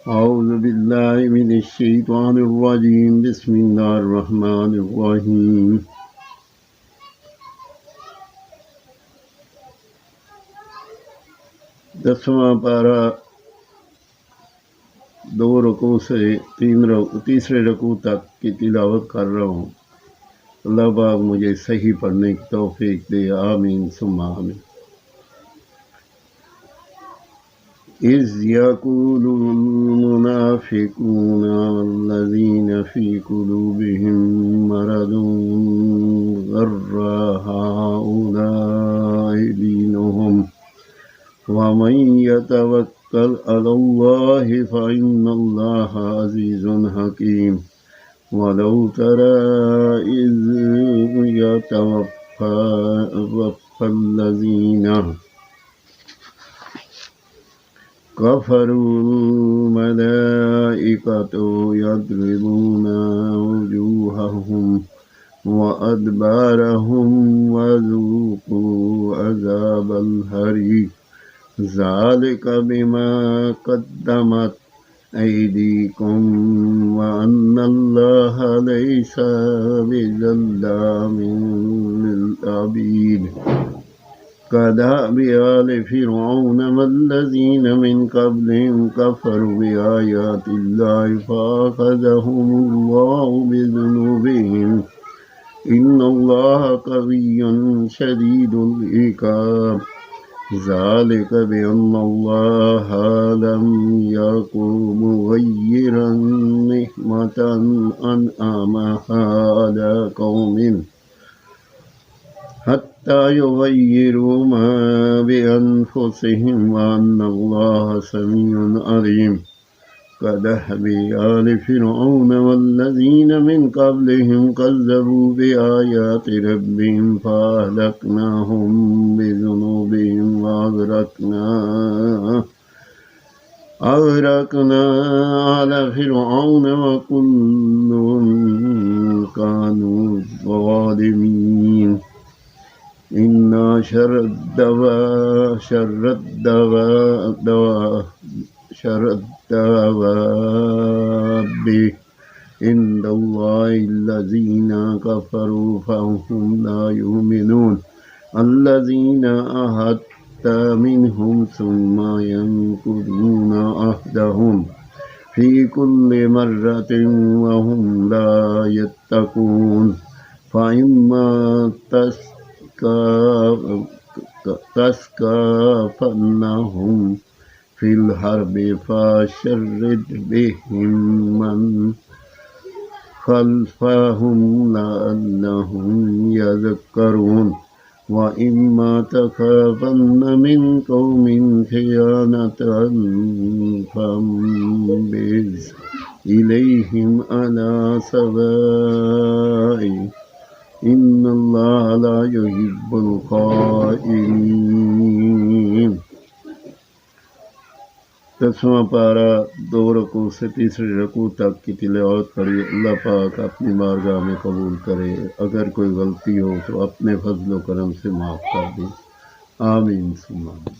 أعوذ بالله من الشيطان الرجيم بسم الله الرحمن الرحيم दसवां पारा दो रकू से तीसरे रकू तक की तिलावत कर रहा हूँ। अल्लाह पाक मुझे सही पढ़ने की तौफीक दे, आमीन सुम्मा आमीन। इज़ यक़ूलुल मुनाफ़िक़ूना वल्लज़ीना फ़ी क़ुलूबिहिम मरदुन ग़र्र हाउलाइ दीनुहुम वमन यतवक्कल अलल्लाहि फ़इन्नल्लाहा अज़ीज़ुन हकीम। वलौ तरा इज़ यतवफ़्फ़ल्लज़ीना कफ़रुल मलाइकतु यद्रिबूना वुजूहहुम व अदबारहुम वज़ूक़ू अज़ाबल हरीक़ ज़ालिका बिमा क़द्दमत ऐदीकुम व अन्नल्लाहा लैसा बिज़ल्लामिन लिल अबीद। कदाबि आले फ़िरऔन वल्लज़ीना मिन क़ब्लिहिम कफ़रू बिआयातिल्लाहि फ़अख़ज़हुमुल्लाहु बिज़ुनूबिहिम इन्नल्लाहा क़विय्युन शदीदुल इक़ाब। ज़ालिका बिअन्नल्लाहा लम यकुन मुग़य्यिरन निअमतन अनअमहा अला क़ौमिन हत्ता युग़य्यिरू मा बिअन्फुसिहिम व अन्नल्लाहा समीउन अलीम। कदहबि आलि फ़िरऔन वल्लज़ीना मिन क़ब्लिहिम कज़्ज़बू बिआयाति रब्बिहिम फ़अहलकनाहुम बिज़ुनूबिहिम व अग़रक़ना आला फ़िरऔन व कुल्लुन कानू ज़ालिमीन। इन्ना शर्रद्दवाब्बि इंदल्लाहिल्लज़ीना कफ़रू फ़हुम ला युमिनून अल्लज़ीना अहद्ता मिनहुम सुम्मा यनकुदूना अहदहुम फ़ी कुल्लि मर्रतिन व हुम ला यत्तक़ून। फ़इम्मा तस्क़फ़न्नहुम फ़िल हर्बि फ़शर्रिद बिहिम मन ख़ल्फ़हुम लअल्लहुम यज़क्करून। व इम्मा तख़ाफ़न्न मिन क़ौमिन ख़ियानतन फ़ंबिज़ इलैहिम अला सवाइ इन्नल्लाहा ला युहिब्बुल ख़ाइनीन। दसवां पारा दो रकू से तीसरे रकू तक की तिलावत करिए। अल्लाह पाक अपनी बारगाह में कबूल करे। अगर कोई गलती हो तो अपने फज़ल व करम से माफ़ कर दे, आमीन सुम्मा आमीन।